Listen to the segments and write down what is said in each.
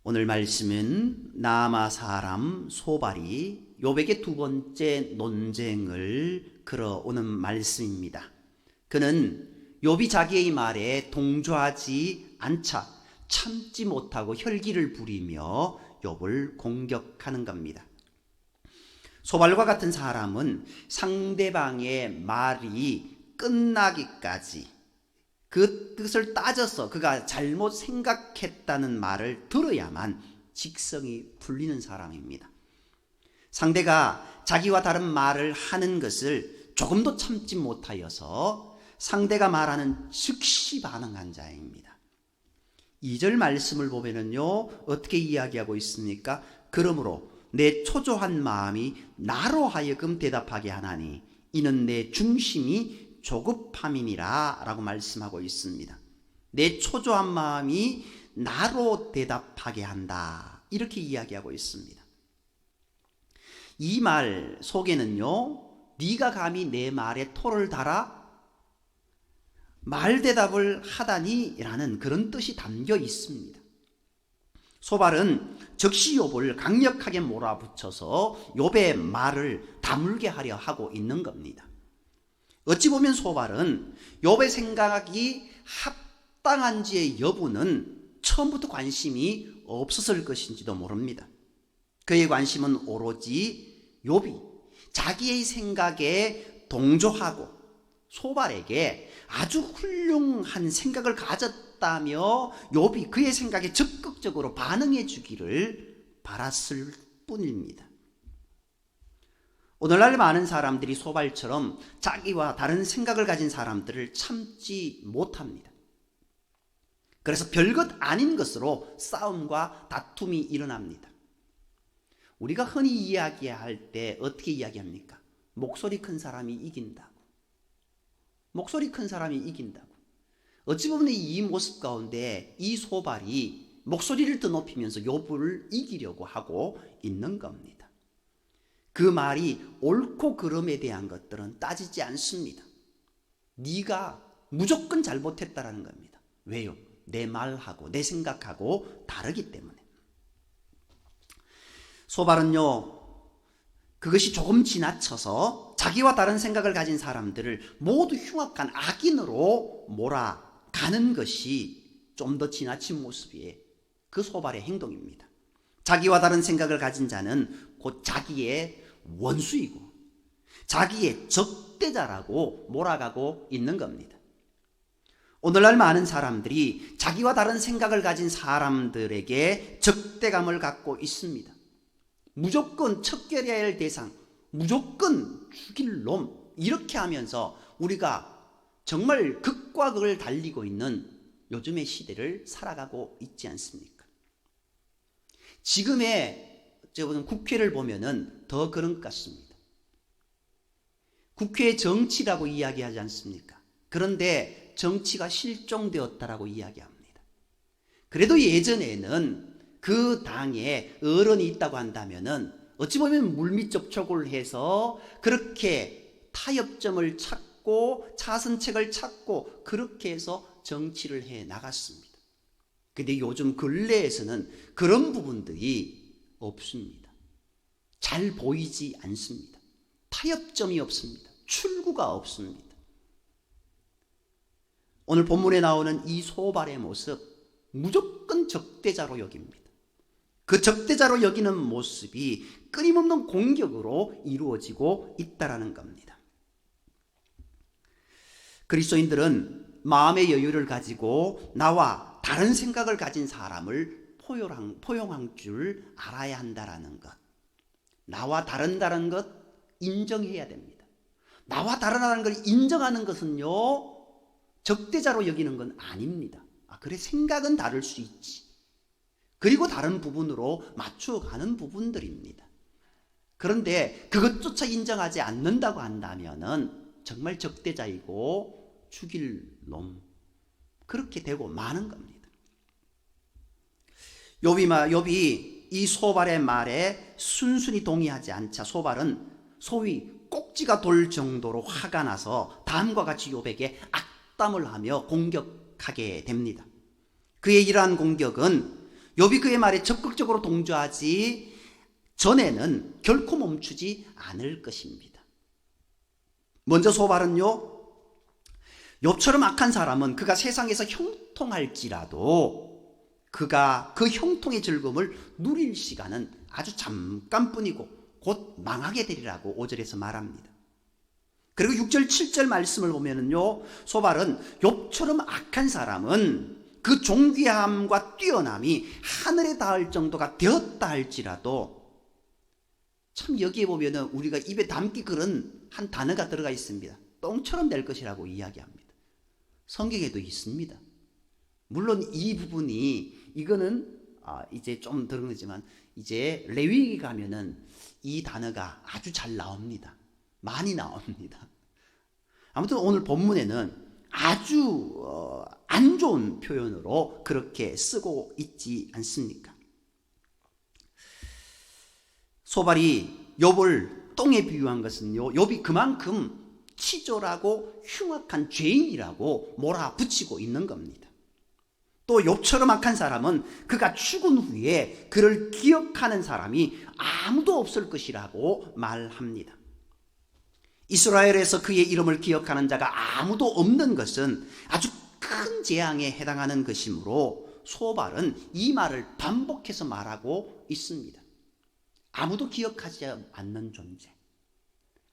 오늘 말씀은 나아마 사람 소발이 욥에게 두 번째 논쟁을 걸어오는 말씀입니다. 그는 욥이 자기의 말에 동조하지 않자 참지 못하고 혈기를 부리며 욥을 공격하는 겁니다. 소발과 같은 사람은 상대방의 말이 끝나기까지 그 뜻을 따져서 그가 잘못 생각했다는 말을 들어야만 직성이 풀리는 사람입니다. 상대가 자기와 다른 말을 하는 것을 조금도 참지 못하여서 상대가 말하는 즉시 반응한 자입니다. 2절 말씀을 보면은요, 어떻게 이야기하고 있습니까? 그러므로 내 초조한 마음이 나로 하여금 대답하게 하나니 이는 내 중심이 조급함이니라 라고 말씀하고 있습니다. 내 초조한 마음이 나로 대답하게 한다, 이렇게 이야기하고 있습니다. 이 말 속에는요, 네가 감히 내 말에 토를 달아 말대답을 하다니 라는 그런 뜻이 담겨 있습니다. 소발은 즉시 욥을 강력하게 몰아붙여서 욥의 말을 다물게 하려 하고 있는 겁니다. 어찌 보면 소발은 욥의 생각이 합당한지의 여부는 처음부터 관심이 없었을 것인지도 모릅니다. 그의 관심은 오로지 욥이 자기의 생각에 동조하고 소발에게 아주 훌륭한 생각을 가졌다며 욥이 그의 생각에 적극적으로 반응해 주기를 바랐을 뿐입니다. 오늘날 많은 사람들이 소발처럼 자기와 다른 생각을 가진 사람들을 참지 못합니다. 그래서 별것 아닌 것으로 싸움과 다툼이 일어납니다. 우리가 흔히 이야기할 때 어떻게 이야기합니까? 목소리 큰 사람이 이긴다고. 목소리 큰 사람이 이긴다고. 어찌 보면 이 모습 가운데 이 소발이 목소리를 더 높이면서 욥을 이기려고 하고 있는 겁니다. 그 말이 옳고 그름에 대한 것들은 따지지 않습니다. 네가 무조건 잘못했다라는 겁니다. 왜요? 내 말하고 내 생각하고 다르기 때문에. 소발은요, 그것이 조금 지나쳐서 자기와 다른 생각을 가진 사람들을 모두 흉악한 악인으로 몰아가는 것이 좀 더 지나친 모습이에요. 그 소발의 행동입니다. 자기와 다른 생각을 가진 자는 곧 자기의 원수이고 자기의 적대자라고 몰아가고 있는 겁니다. 오늘날 많은 사람들이 자기와 다른 생각을 가진 사람들에게 적대감을 갖고 있습니다. 무조건 척결해야 할 대상, 무조건 죽일 놈, 이렇게 하면서 우리가 정말 극과 극을 달리고 있는 요즘의 시대를 살아가고 있지 않습니까? 지금의 국회를 보면은 더 그런 것 같습니다. 국회의 정치라고 이야기하지 않습니까? 그런데 정치가 실종되었다라고 이야기합니다. 그래도 예전에는 그 당에 어른이 있다고 한다면은 어찌 보면 물밑 접촉을 해서 그렇게 타협점을 찾고 차선책을 찾고 그렇게 해서 정치를 해 나갔습니다. 근데 요즘 근래에서는 그런 부분들이 없습니다. 잘 보이지 않습니다. 타협점이 없습니다. 출구가 없습니다. 오늘 본문에 나오는 이 소발의 모습, 무조건 적대자로 여깁니다. 그 적대자로 여기는 모습이 끊임없는 공격으로 이루어지고 있다는 겁니다. 그리스도인들은 마음의 여유를 가지고 나와 다른 생각을 가진 사람을 포용할 줄 알아야 한다는 것. 나와 다른다는 것 인정해야 됩니다. 나와 다르다는 걸 인정하는 것은요, 적대자로 여기는 건 아닙니다. 그래, 생각은 다를 수 있지. 그리고 다른 부분으로 맞춰가는 부분들입니다. 그런데 그것조차 인정하지 않는다고 한다면은 정말 적대자이고 죽일 놈, 그렇게 되고 마는 겁니다. 욥이 이 소발의 말에 순순히 동의하지 않자 소발은 소위 꼭지가 돌 정도로 화가 나서 다음과 같이 욥에게 악담을 하며 공격하게 됩니다. 그의 이러한 공격은 욥이 그의 말에 적극적으로 동조하지 전에는 결코 멈추지 않을 것입니다. 먼저 소발은요, 욥처럼 악한 사람은 그가 세상에서 형통할지라도 그가 그 형통의 즐거움을 누릴 시간은 아주 잠깐뿐이고 곧 망하게 되리라고 5절에서 말합니다. 그리고 6절 7절 말씀을 보면은요, 소발은 욥처럼 악한 사람은 그 존귀함과 뛰어남이 하늘에 닿을 정도가 되었다 할지라도, 참 여기에 보면은 우리가 입에 담기 그런 한 단어가 들어가 있습니다. 똥처럼 될 것이라고 이야기합니다. 성경에도 있습니다. 물론 이 부분이, 이거는 이제 좀 들어가지만 이제 레위기 가면은 이 단어가 아주 잘 나옵니다. 많이 나옵니다. 아무튼 오늘 본문에는 아주 안 좋은 표현으로 그렇게 쓰고 있지 않습니까? 소발이 욥을 똥에 비유한 것은요, 욥이 그만큼 치졸하고 흉악한 죄인이라고 몰아붙이고 있는 겁니다. 또 욥처럼 악한 사람은 그가 죽은 후에 그를 기억하는 사람이 아무도 없을 것이라고 말합니다. 이스라엘에서 그의 이름을 기억하는 자가 아무도 없는 것은 아주 큰 재앙에 해당하는 것이므로 소발은 이 말을 반복해서 말하고 있습니다. 아무도 기억하지 않는 존재,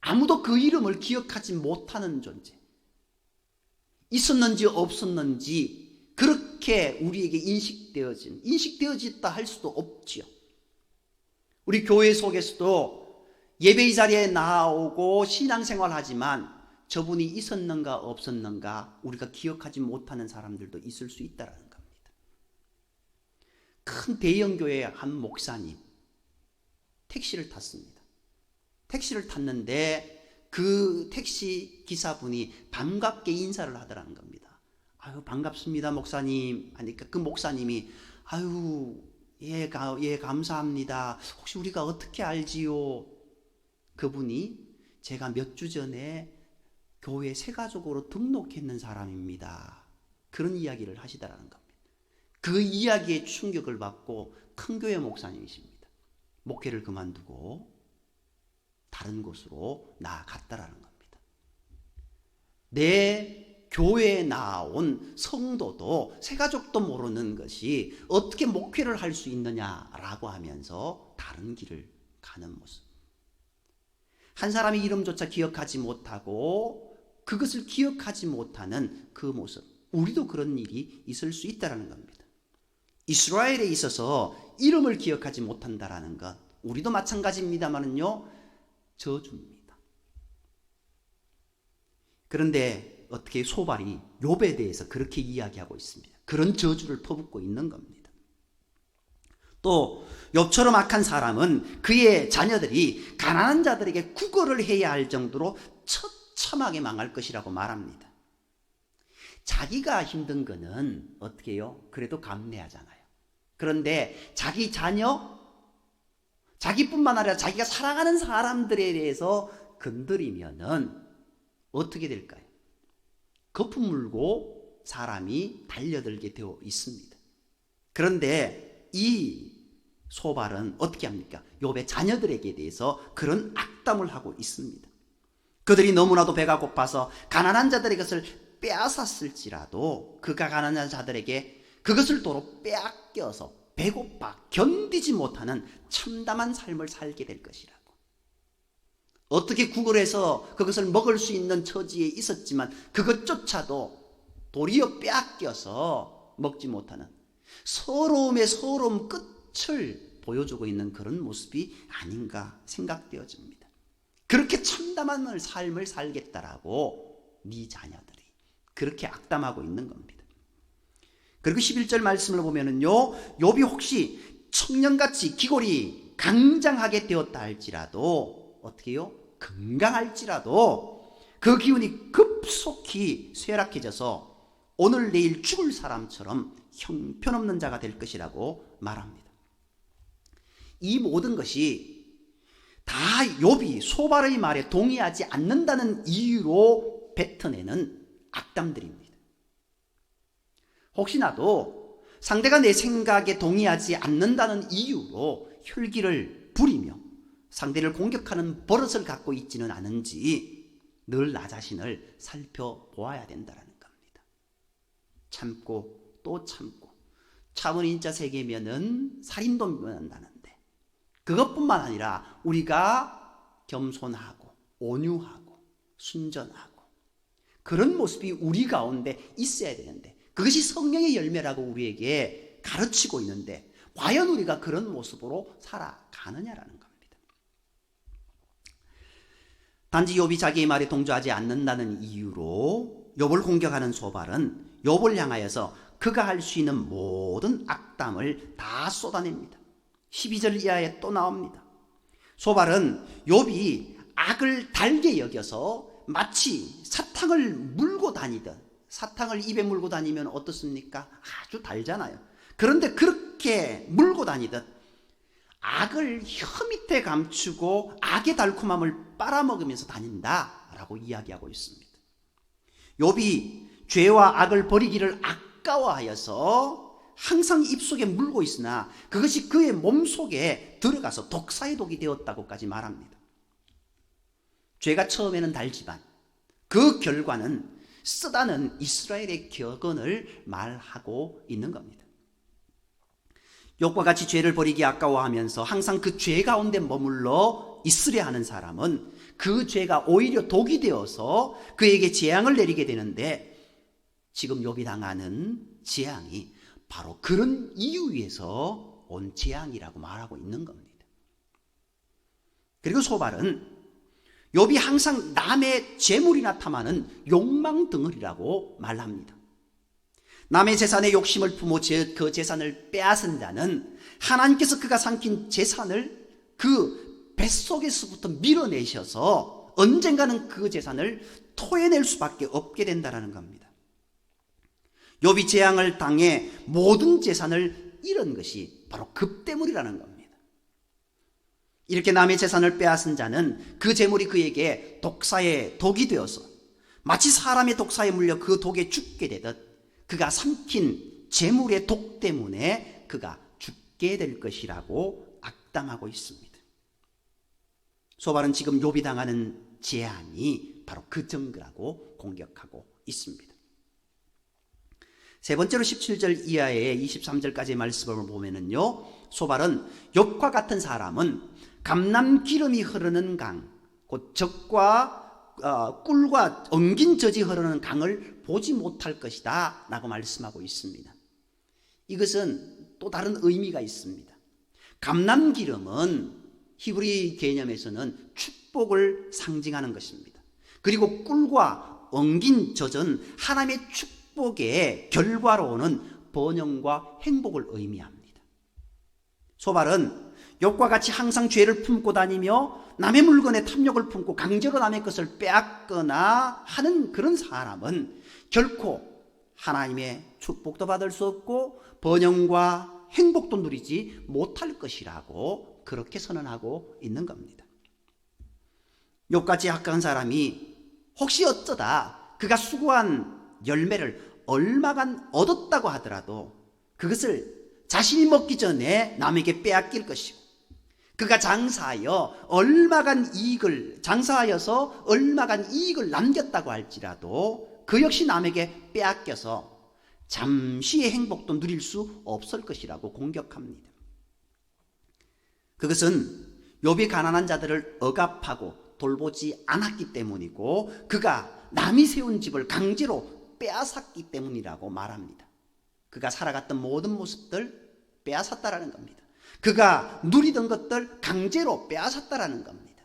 아무도 그 이름을 기억하지 못하는 존재, 있었는지 없었는지 그렇게 우리에게 인식되어졌다 할 수도 없지요. 우리 교회 속에서도 예배의 자리에 나오고 신앙생활 하지만 저분이 있었는가 없었는가 우리가 기억하지 못하는 사람들도 있을 수 있다는 겁니다. 큰 대형교회의 한 목사님 택시를 탔습니다. 택시를 탔는데 그 택시 기사분이 반갑게 인사를 하더라는 겁니다. 아유, 반갑습니다 목사님 하니까 그 목사님이 아유, 예 감사합니다. 혹시 우리가 어떻게 알지요? 그분이 제가 몇 주 전에 교회 새가족으로 등록했는 사람입니다. 그런 이야기를 하시더라는 겁니다. 그 이야기에 충격을 받고 큰 교회 목사님이십니다. 목회를 그만두고 다른 곳으로 나아갔다라는 겁니다. 내 교회에 나온 성도도 새가족도 모르는 것이 어떻게 목회를 할 수 있느냐라고 하면서 다른 길을 가는 모습. 한 사람의 이름조차 기억하지 못하고 그것을 기억하지 못하는 그 모습. 우리도 그런 일이 있을 수 있다는 겁니다. 이스라엘에 있어서 이름을 기억하지 못한다는 것, 우리도 마찬가지입니다만은요, 저주입니다. 그런데 어떻게 소발이 욥에 대해서 그렇게 이야기하고 있습니다. 그런 저주를 퍼붓고 있는 겁니다. 또 욥처럼 악한 사람은 그의 자녀들이 가난한 자들에게 구걸을 해야 할 정도로 처참하게 망할 것이라고 말합니다. 자기가 힘든 거는 어떻게 해요? 그래도 감내하잖아요. 그런데 자기 자녀, 자기뿐만 아니라 자기가 사랑하는 사람들에 대해서 건드리면은 어떻게 될까요? 거품 물고 사람이 달려들게 되어 있습니다. 그런데 이 소발은 어떻게 합니까? 욥의 자녀들에게 대해서 그런 악담을 하고 있습니다. 그들이 너무나도 배가 고파서 가난한 자들의 것을 빼앗았을지라도 그가 가난한 자들에게 그것을 도로 빼앗겨서 배고파 견디지 못하는 참담한 삶을 살게 될 것이라고. 어떻게 구걸해서 그것을 먹을 수 있는 처지에 있었지만 그것조차도 도리어 빼앗겨서 먹지 못하는 서러움의 서러움 끝을 보여주고 있는 그런 모습이 아닌가 생각되어집니다. 그렇게 참담한 삶을 살겠다라고 네 자녀들이 그렇게 악담하고 있는 겁니다. 그리고 11절 말씀을 보면은요, 욥이 혹시 청년같이 기골이 강장하게 되었다 할지라도 어떻게 해요? 건강할지라도 그 기운이 급속히 쇠락해져서 오늘 내일 죽을 사람처럼 형편없는 자가 될 것이라고 말합니다. 이 모든 것이 다 욥이 소발의 말에 동의하지 않는다는 이유로 뱉어내는 악담들입니다. 혹시나도 상대가 내 생각에 동의하지 않는다는 이유로 혈기를 부리며 상대를 공격하는 버릇을 갖고 있지는 않은지 늘 나 자신을 살펴보아야 된다는 겁니다. 참고 또 참고, 참은 인자 세계면은 살인도 면한다는데, 그것뿐만 아니라 우리가 겸손하고 온유하고 순전하고 그런 모습이 우리 가운데 있어야 되는데, 그것이 성령의 열매라고 우리에게 가르치고 있는데 과연 우리가 그런 모습으로 살아가느냐라는 겁니다. 단지 욥이 자기의 말에 동조하지 않는다는 이유로 욥을 공격하는 소발은 욥을 향하여서 그가 할 수 있는 모든 악담을 다 쏟아냅니다. 12절 이하에 또 나옵니다. 소발은 욥이 악을 달게 여겨서 마치 사탕을 물고 다니듯, 사탕을 입에 물고 다니면 어떻습니까? 아주 달잖아요. 그런데 그렇게 물고 다니듯 악을 혀 밑에 감추고 악의 달콤함을 빨아먹으면서 다닌다라고 이야기하고 있습니다. 욥이 죄와 악을 버리기를 아까워하여서 항상 입속에 물고 있으나 그것이 그의 몸속에 들어가서 독사의 독이 되었다고까지 말합니다. 죄가 처음에는 달지만 그 결과는 쓰다는 이스라엘의 격언을 말하고 있는 겁니다. 욥과 같이 죄를 버리기 아까워하면서 항상 그 죄 가운데 머물러 있으려 하는 사람은 그 죄가 오히려 독이 되어서 그에게 재앙을 내리게 되는데, 지금 욥이 당하는 재앙이 바로 그런 이유에서 온 재앙이라고 말하고 있는 겁니다. 그리고 소발은 욥이 항상 남의 재물이나 탐하는 욕망 덩어리라고 말합니다. 남의 재산에 욕심을 품어 그 재산을 빼앗은 자는 하나님께서 그가 삼킨 재산을 그 뱃속에서부터 밀어내셔서 언젠가는 그 재산을 토해낼 수밖에 없게 된다는 겁니다. 욥이 재앙을 당해 모든 재산을 잃은 것이 바로 그 때문이라는 겁니다. 이렇게 남의 재산을 빼앗은 자는 그 재물이 그에게 독사의 독이 되어서 마치 사람의 독사에 물려 그 독에 죽게 되듯 그가 삼킨 재물의 독 때문에 그가 죽게 될 것이라고 악담하고 있습니다. 소발은 지금 욥이 당하는 재앙이 바로 그 증거라고 공격하고 있습니다. 세 번째로 17절 이하의 23절까지의 말씀을 보면은요, 소발은 욥과 같은 사람은 감람 기름이 흐르는 강, 곧 적과 꿀과 엉긴 젖이 흐르는 강을 보지 못할 것이다 라고 말씀하고 있습니다. 이것은 또 다른 의미가 있습니다. 감람 기름은 히브리 개념에서는 축복을 상징하는 것입니다. 그리고 꿀과 엉긴 젖은 하나님의 축복의 결과로 오는 번영과 행복을 의미합니다. 소발은 욥과 같이 항상 죄를 품고 다니며 남의 물건에 탐욕을 품고 강제로 남의 것을 빼앗거나 하는 그런 사람은 결코 하나님의 축복도 받을 수 없고 번영과 행복도 누리지 못할 것이라고 그렇게 선언하고 있는 겁니다. 욥같이 악한 사람이 혹시 어쩌다 그가 수고한 열매를 얼마간 얻었다고 하더라도 그것을 자신이 먹기 전에 남에게 빼앗길 것이고, 그가 장사하여서 얼마간 이익을 남겼다고 할지라도 그 역시 남에게 빼앗겨서 잠시의 행복도 누릴 수 없을 것이라고 공격합니다. 그것은 욥이 가난한 자들을 억압하고 돌보지 않았기 때문이고 그가 남이 세운 집을 강제로 빼앗았기 때문이라고 말합니다. 그가 살아갔던 모든 모습들 빼앗았다라는 겁니다. 그가 누리던 것들 강제로 빼앗았다라는 겁니다.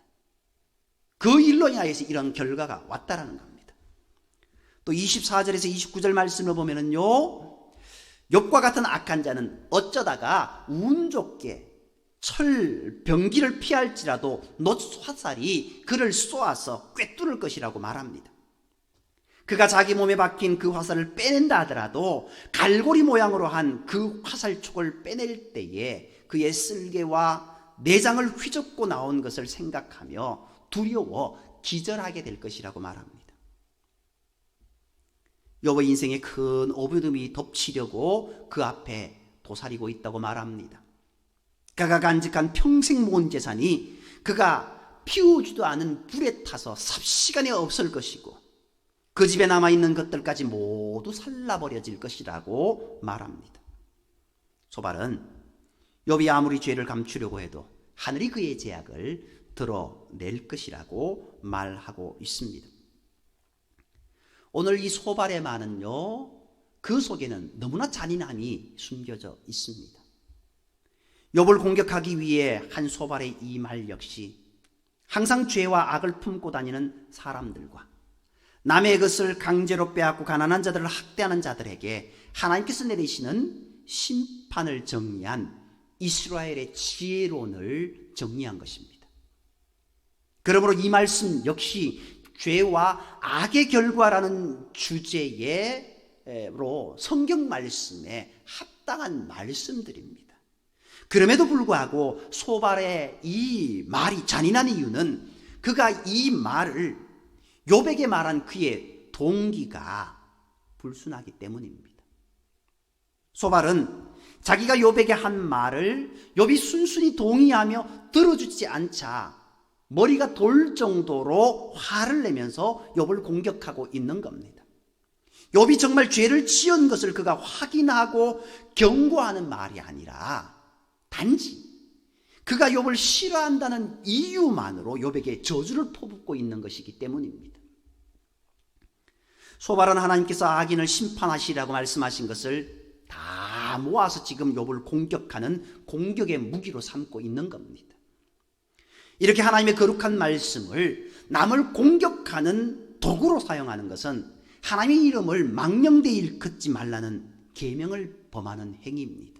그 일로 인하여서 이런 결과가 왔다라는 겁니다. 또 24절에서 29절 말씀을 보면은요, 욥과 같은 악한 자는 어쩌다가 운 좋게 철 병기를 피할지라도 놋 화살이 그를 쏘아서 꿰뚫을 것이라고 말합니다. 그가 자기 몸에 박힌 그 화살을 빼낸다 하더라도 갈고리 모양으로 한 그 화살촉을 빼낼 때에 그의 쓸개와 내장을 휘젓고 나온 것을 생각하며 두려워 기절하게 될 것이라고 말합니다. 욥의 인생에 큰 어려움이 덮치려고 그 앞에 도사리고 있다고 말합니다. 그가 간직한 평생 모은 재산이 그가 피우지도 않은 불에 타서 삽시간에 없을 것이고 그 집에 남아있는 것들까지 모두 살라버려질 것이라고 말합니다. 소발은 욥이 아무리 죄를 감추려고 해도 하늘이 그의 죄악을 드러낼 것이라고 말하고 있습니다. 오늘 이 소발의 말은요, 그 속에는 너무나 잔인함이 숨겨져 있습니다. 욥을 공격하기 위해 한 소발의 이 말 역시 항상 죄와 악을 품고 다니는 사람들과 남의 것을 강제로 빼앗고 가난한 자들을 학대하는 자들에게 하나님께서 내리시는 심판을 정리한 이스라엘의 지혜론을 정리한 것입니다. 그러므로 이 말씀 역시 죄와 악의 결과라는 주제로 성경 말씀에 합당한 말씀들입니다. 그럼에도 불구하고 소발의 이 말이 잔인한 이유는 그가 이 말을 욥에게 말한 그의 동기가 불순하기 때문입니다. 소발은 자기가 욥에게 한 말을 욥이 순순히 동의하며 들어주지 않자 머리가 돌 정도로 화를 내면서 욥을 공격하고 있는 겁니다. 욥이 정말 죄를 지은 것을 그가 확인하고 경고하는 말이 아니라 단지 그가 욥을 싫어한다는 이유만으로 욥에게 저주를 퍼붓고 있는 것이기 때문입니다. 소발은 하나님께서 악인을 심판하시라고 말씀하신 것을 다 모아서 지금 욥을 공격하는 공격의 무기로 삼고 있는 겁니다. 이렇게 하나님의 거룩한 말씀을 남을 공격하는 도구로 사용하는 것은 하나님의 이름을 망령되이 일컫지 말라는 계명을 범하는 행위입니다.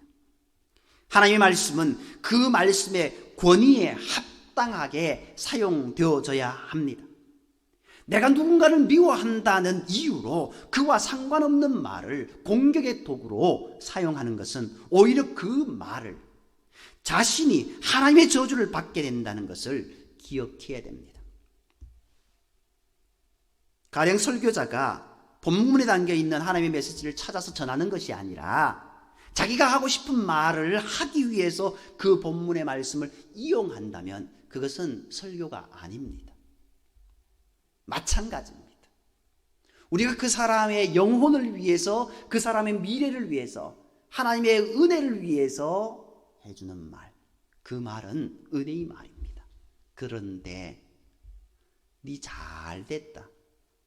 하나님의 말씀은 그 말씀의 권위에 합당하게 사용되어져야 합니다. 내가 누군가를 미워한다는 이유로 그와 상관없는 말을 공격의 도구로 사용하는 것은 오히려 그 말을 자신이 하나님의 저주를 받게 된다는 것을 기억해야 됩니다. 가령 설교자가 본문에 담겨있는 하나님의 메시지를 찾아서 전하는 것이 아니라 자기가 하고 싶은 말을 하기 위해서 그 본문의 말씀을 이용한다면 그것은 설교가 아닙니다. 마찬가지입니다. 우리가 그 사람의 영혼을 위해서, 그 사람의 미래를 위해서, 하나님의 은혜를 위해서 해주는 말, 그 말은 은혜의 말입니다. 그런데 네 잘됐다,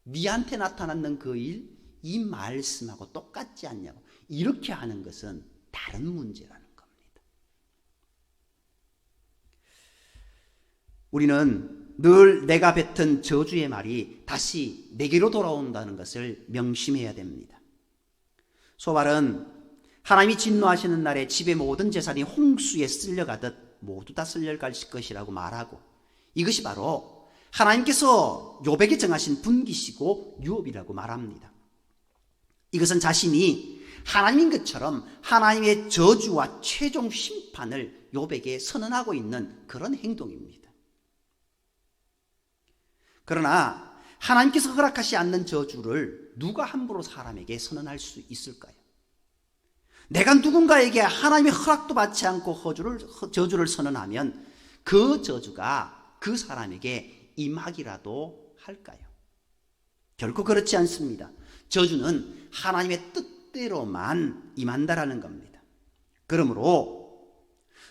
네한테 나타났는 그 일, 이 말씀하고 똑같지 않냐고 이렇게 하는 것은 다른 문제라는 겁니다. 우리는 늘 내가 뱉은 저주의 말이 다시 내게로 돌아온다는 것을 명심해야 됩니다. 소발은 하나님이 진노하시는 날에 집의 모든 재산이 홍수에 쓸려가듯 모두 다 쓸려갈 것이라고 말하고, 이것이 바로 하나님께서 욥에게 정하신 분기시고 유업이라고 말합니다. 이것은 자신이 하나님인 것처럼 하나님의 저주와 최종 심판을 욥에게 선언하고 있는 그런 행동입니다. 그러나 하나님께서 허락하지 않는 저주를 누가 함부로 사람에게 선언할 수 있을까요? 내가 누군가에게 하나님의 허락도 받지 않고 저주를 선언하면 그 저주가 그 사람에게 임하기라도 할까요? 결코 그렇지 않습니다. 저주는 하나님의 뜻대로만 임한다라는 겁니다. 그러므로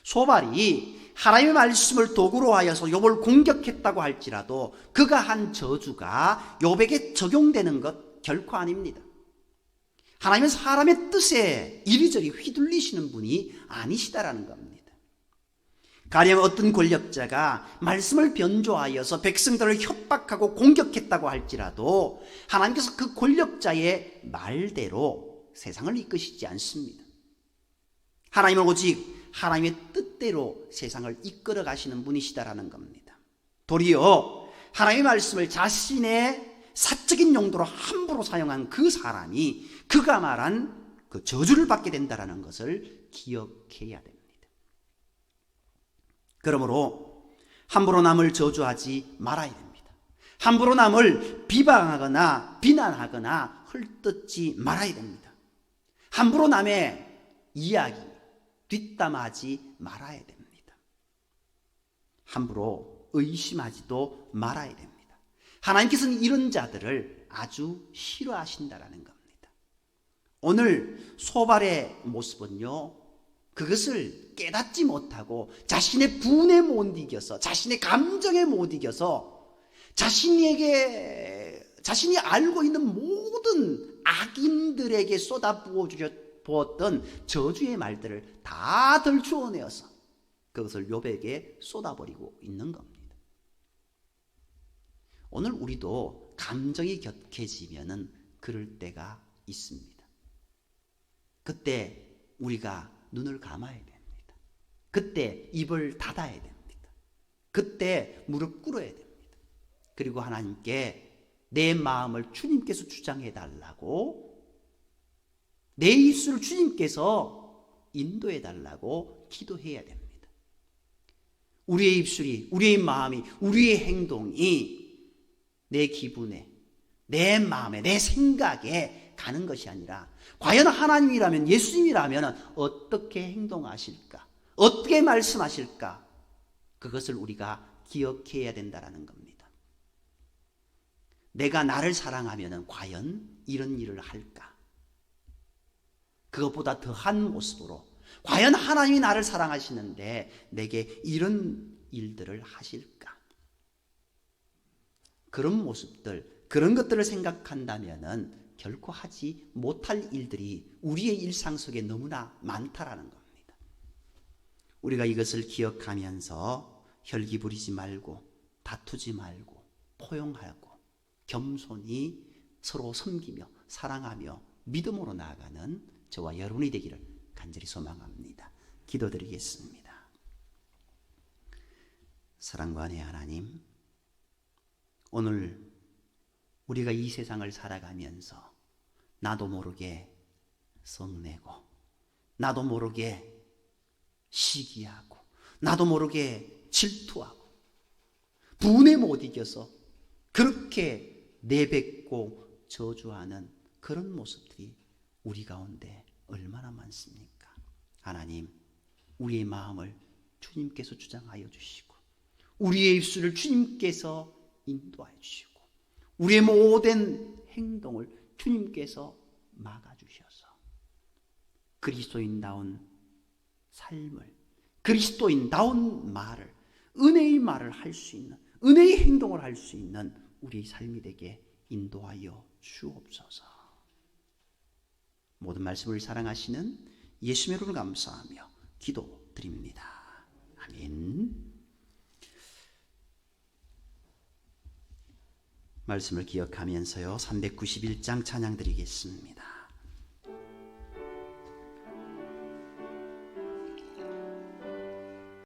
소발이 하나님의 말씀을 도구로 하여서 욥을 공격했다고 할지라도 그가 한 저주가 욥에게 적용되는 것 결코 아닙니다. 하나님은 사람의 뜻에 이리저리 휘둘리시는 분이 아니시다라는 겁니다. 가령 어떤 권력자가 말씀을 변조하여서 백성들을 협박하고 공격했다고 할지라도 하나님께서 그 권력자의 말대로 세상을 이끄시지 않습니다. 하나님은 오직 하나님의 뜻대로 세상을 이끌어 가시는 분이시다라는 겁니다. 도리어 하나님의 말씀을 자신의 사적인 용도로 함부로 사용한 그 사람이 그가 말한 그 저주를 받게 된다라는 것을 기억해야 됩니다. 그러므로 함부로 남을 저주하지 말아야 됩니다. 함부로 남을 비방하거나 비난하거나 헐뜯지 말아야 됩니다. 함부로 남의 이야기 뒷담하지 말아야 됩니다. 함부로 의심하지도 말아야 됩니다. 하나님께서는 이런 자들을 아주 싫어하신다라는 겁니다. 오늘 소발의 모습은요, 그것을 깨닫지 못하고 자신의 분에 못 이겨서, 자신의 감정에 못 이겨서 자신이 알고 있는 모든 악인들에게 쏟아부어 부었던 저주의 말들을 다 덜추어내어서 그것을 욥에게 쏟아버리고 있는 겁니다. 오늘 우리도 감정이 격해지면은 그럴 때가 있습니다. 그때 우리가 눈을 감아야 됩니다. 그때 입을 닫아야 됩니다. 그때 무릎 꿇어야 됩니다. 그리고 하나님께 내 마음을 주님께서 주장해 달라고, 내 입술을 주님께서 인도해 달라고 기도해야 됩니다. 우리의 입술이, 우리의 마음이, 우리의 행동이 내 기분에, 내 마음에, 내 생각에 가는 것이 아니라 과연 하나님이라면, 예수님이라면 어떻게 행동하실까? 어떻게 말씀하실까? 그것을 우리가 기억해야 된다는 겁니다. 내가 나를 사랑하면 과연 이런 일을 할까? 그것보다 더한 모습으로 과연 하나님이 나를 사랑하시는데 내게 이런 일들을 하실까? 그런 모습들, 그런 것들을 생각한다면은 결코 하지 못할 일들이 우리의 일상 속에 너무나 많다라는 겁니다. 우리가 이것을 기억하면서 혈기 부리지 말고, 다투지 말고, 포용하고, 겸손히 서로 섬기며 사랑하며 믿음으로 나아가는 저와 여러분이 되기를 간절히 소망합니다. 기도드리겠습니다. 사랑과 은혜의 하나님, 오늘 우리가 이 세상을 살아가면서 나도 모르게 성내고, 나도 모르게 시기하고, 나도 모르게 질투하고, 분에 못 이겨서 그렇게 내뱉고 저주하는 그런 모습들이 우리 가운데 얼마나 많습니까? 하나님, 우리의 마음을 주님께서 주장하여 주시고, 우리의 입술을 주님께서 인도하여 주시고, 우리의 모든 행동을 주님께서 막아주셔서 그리스도인다운 삶을, 그리스도인다운 말을, 은혜의 말을 할 수 있는, 은혜의 행동을 할 수 있는 우리의 삶이 되게 인도하여 주옵소서. 모든 말씀을 사랑하시는 예수님의 이름으로 감사하며 기도드립니다. 아멘. 말씀을 기억하면서요, 391장 찬양 드리겠습니다.